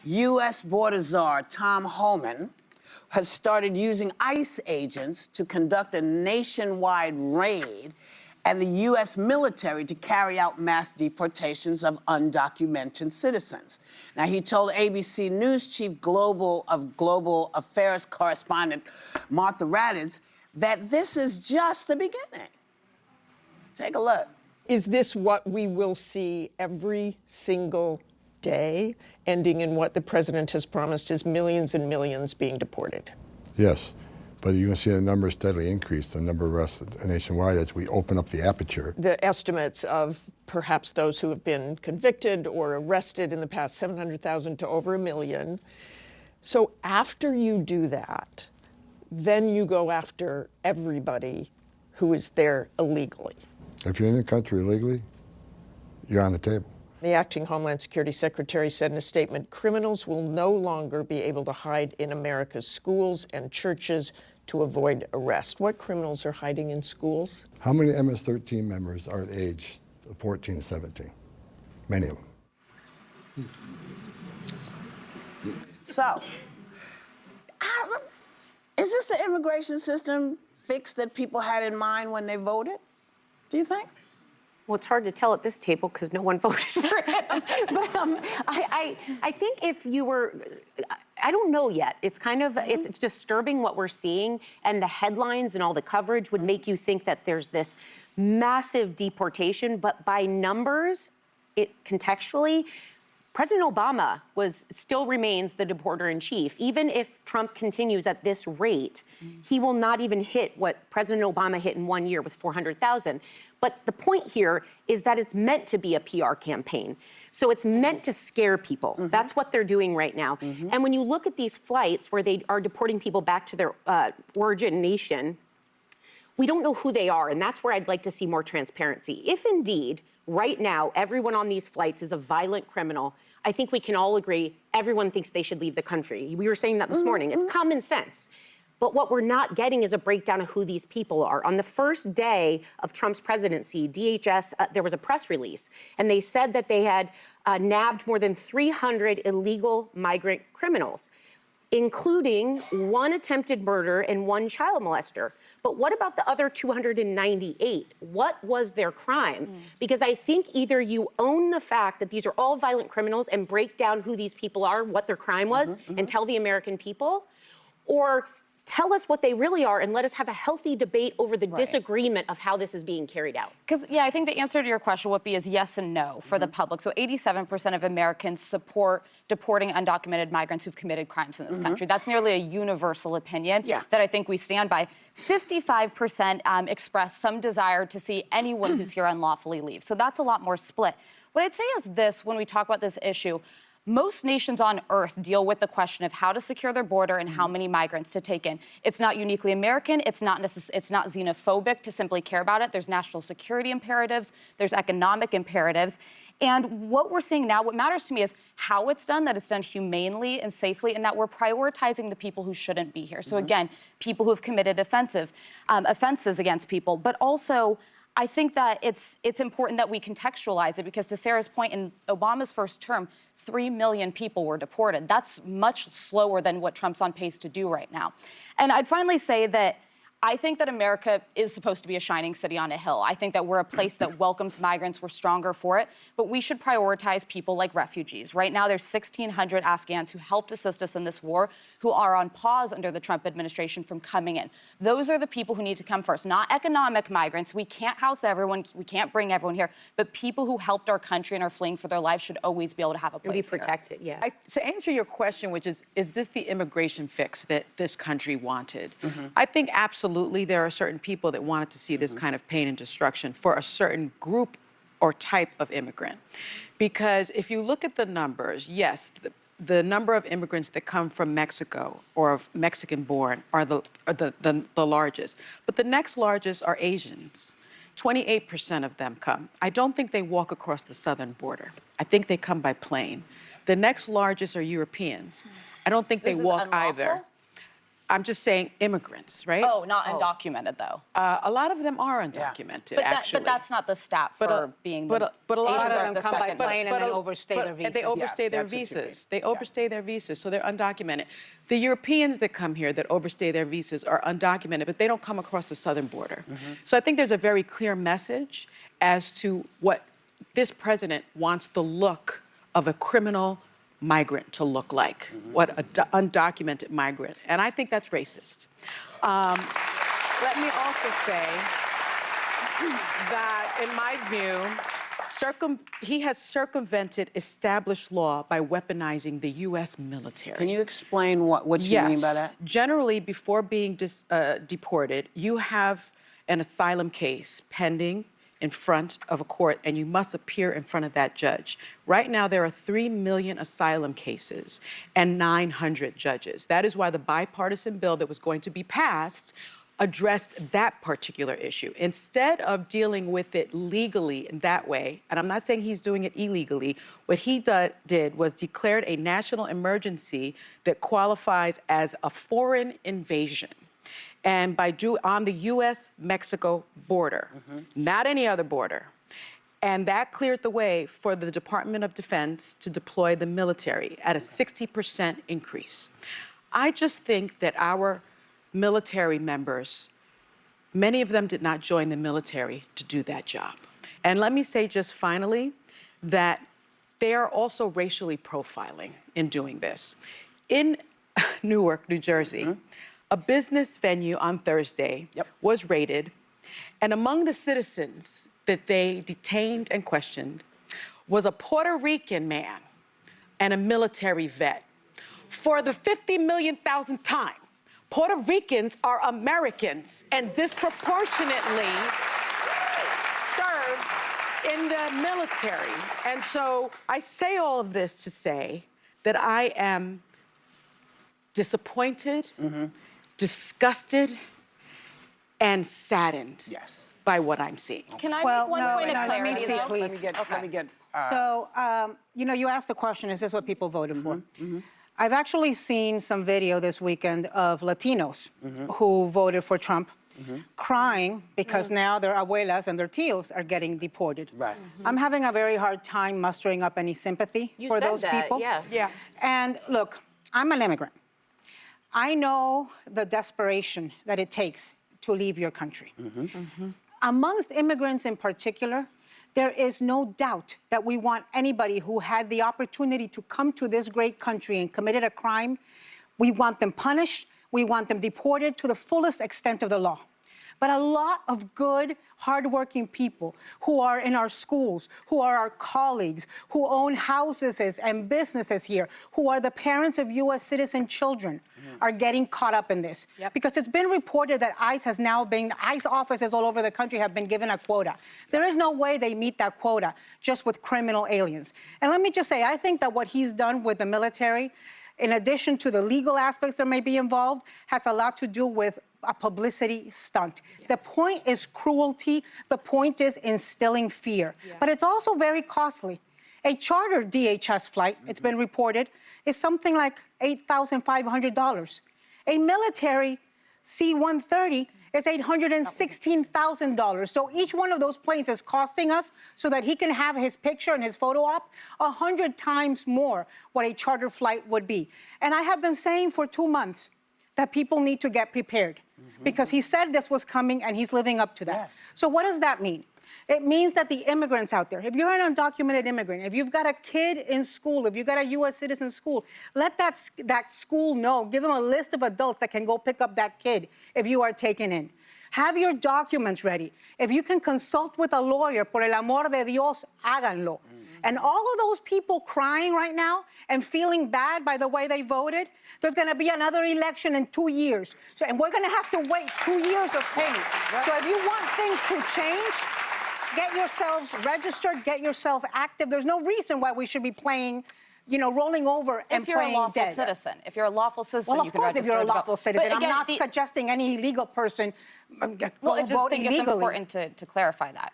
U.S. border czar Tom Homan has started using ICE agents to conduct a nationwide raid and the U.S. military to carry out mass deportations of undocumented citizens. Now, he told ABC News chief global affairs correspondent Martha Raddatz that this is just the beginning. Take a look. Is this what we will see every single day, ending in what the president has promised is millions and millions being deported? Yes, but you're going to see the numbers steadily increase, the number of arrests nationwide as we open up the aperture. The estimates of perhaps those who have been convicted or arrested in the past, 700,000 to over 1 million. So after you do that, then you go after everybody who is there illegally. If you're in the country illegally, you're on the table. The acting Homeland Security Secretary said in a statement, criminals will no longer be able to hide in America's schools and churches to avoid arrest. What criminals are hiding in schools? How many MS-13 members are the age of 14 to 17? Many of them. So, is this the immigration system fix that people had in mind when they voted? Do you think? Well, it's hard to tell at this table because no one voted for him. But I think if you were, I don't know yet. It's kind of, it's disturbing what we're seeing, and the headlines and all the coverage would make you think that there's this massive deportation, but by numbers, contextually, President Obama still remains the deporter-in-chief. Even if Trump continues at this rate, he will not even hit what President Obama hit in 1 year with 400,000. But the point here is that it's meant to be a PR campaign. So it's meant to scare people. That's what they're doing right now. And when you look at these flights where they are deporting people back to their origin nation, we don't know who they are, and that's where I'd like to see more transparency. If indeed, right now, everyone on these flights is a violent criminal, I think we can all agree everyone thinks they should leave the country. We were saying that this morning. It's common sense. But what we're not getting is a breakdown of who these people are. On the first day of Trump's presidency, DHS, there was a press release, and they said that they had nabbed more than 300 illegal migrant criminals, including 1 attempted murder and 1 child molester. But what about the other 298? What was their crime? Because I think either you own the fact that these are all violent criminals and break down who these people are, what their crime was, and tell the American people, or tell us what they really are and let us have a healthy debate over the disagreement of how this is being carried out. Because, yeah, I think the answer to your question, Whoopi, is yes and no for the public. So 87% of Americans support deporting undocumented migrants who've committed crimes in this country. That's nearly a universal opinion that I think we stand by. 55% express some desire to see anyone who's here unlawfully leave. So that's a lot more split. What I'd say is this when we talk about this issue. Most nations on earth deal with the question of how to secure their border and how many migrants to take in. It's not uniquely American. It's not xenophobic to simply care about it. There's national security imperatives. There's economic imperatives. And what we're seeing now, what matters to me is how it's done, that it's done humanely and safely, and that we're prioritizing the people who shouldn't be here. So again, people who have committed offenses against people, but also I think that it's important that we contextualize it because to Sarah's point, in Obama's first term, 3 million people were deported. That's much slower than what Trump's on pace to do right now. And I'd finally say that I think that America is supposed to be a shining city on a hill. I think that we're a place that welcomes migrants. We're stronger for it. But we should prioritize people like refugees. Right now, there's 1,600 Afghans who helped assist us in this war who are on pause under the Trump administration from coming in. Those are the people who need to come first, not economic migrants. We can't house everyone. We can't bring everyone here. But people who helped our country and are fleeing for their lives should always be able to have a place Be protected, here. To answer your question, which is this the immigration fix that this country wanted? I think absolutely there are certain people that wanted to see this kind of pain and destruction for a certain group or type of immigrant. Because if you look at the numbers, yes, the number of immigrants that come from Mexico or of Mexican-born are the largest. But the next largest are Asians. 28% of them come. I don't think they walk across the southern border. I think they come by plane. The next largest are Europeans. I don't think they walk either. I'm just saying immigrants, right? Oh, not undocumented though. A lot of them are undocumented, actually. But that's not the stat for being the but a lot Asians of are them the come by second plane most. and then overstay their And they visas. overstay their that's what you mean. visas. They overstay their visas, so they're undocumented. The Europeans that come here that overstay their visas are undocumented, but they don't come across the southern border. So I think there's a very clear message as to what this president wants the look of a criminal migrant to look like, what an undocumented migrant. And I think that's racist. Let me also say that, in my view, he has circumvented established law by weaponizing the U.S. military. Can you explain what you mean by that? Generally, before being deported, you have an asylum case pending in front of a court, and you must appear in front of that judge. Right now, there are 3 million asylum cases and 900 judges. That is why the bipartisan bill that was going to be passed addressed that particular issue. Instead of dealing with it legally in that way, and I'm not saying he's doing it illegally, what he did was declared a national emergency that qualifies as a foreign invasion. And on the U.S.-Mexico border, not any other border. And that cleared the way for the Department of Defense to deploy the military at a 60% increase. I just think that our military members, many of them did not join the military to do that job. And let me say just finally that they are also racially profiling in doing this. In Newark, New Jersey, a business venue on Thursday was raided, and among the citizens that they detained and questioned was a Puerto Rican man and a military vet. For the 50 millionth time, Puerto Ricans are Americans and disproportionately serve in the military. And so I say all of this to say that I am disappointed, disgusted, and saddened by what I'm seeing. Can I Well, make one no, point of no, let me clarity, speak, though? please. Let me get. So, you asked the question, is this what people voted for? I've actually seen some video this weekend of Latinos who voted for Trump crying because now their abuelas and their tios are getting deported. Right. I'm having a very hard time mustering up any sympathy for those people. Yeah. And look, I'm an immigrant. I know the desperation that it takes to leave your country. Amongst immigrants in particular, there is no doubt that we want anybody who had the opportunity to come to this great country and committed a crime, we want them punished, we want them deported to the fullest extent of the law. But a lot of good, hardworking people who are in our schools, who are our colleagues, who own houses and businesses here, who are the parents of U.S. citizen children, are getting caught up in this. Because it's been reported that ICE offices all over the country have been given a quota. There is no way they meet that quota just with criminal aliens. And let me just say, I think that what he's done with the military, in addition to the legal aspects that may be involved, has a lot to do with a publicity stunt. The point is cruelty. The point is instilling fear. But it's also very costly. A charter DHS flight, it's been reported, is something like $8,500. A military C-130 is $816,000. So each one of those planes is costing us, so that he can have his picture and his photo op, 100 times more what a charter flight would be. And I have been saying for 2 months that people need to get prepared, because he said this was coming and he's living up to that. So what does that mean? It means that the immigrants out there, if you're an undocumented immigrant, if you've got a kid in school, if you've got a U.S. citizen school, let that school know, give them a list of adults that can go pick up that kid if you are taken in. Have your documents ready. If you can consult with a lawyer, por el amor de Dios, háganlo. And all of those people crying right now and feeling bad by the way they voted, there's going to be another election in 2 years. And we're going to have to wait 2 years of pain. So if you want things to change, get yourselves registered, get yourself active. There's no reason why we should be playing, rolling over and playing dead. If you're a lawful citizen. If you're a lawful citizen, well, you of can course, if register you're a to vote. lawful citizen. But again, I'm not suggesting any illegal person well, I vote think illegally. it's important to clarify that.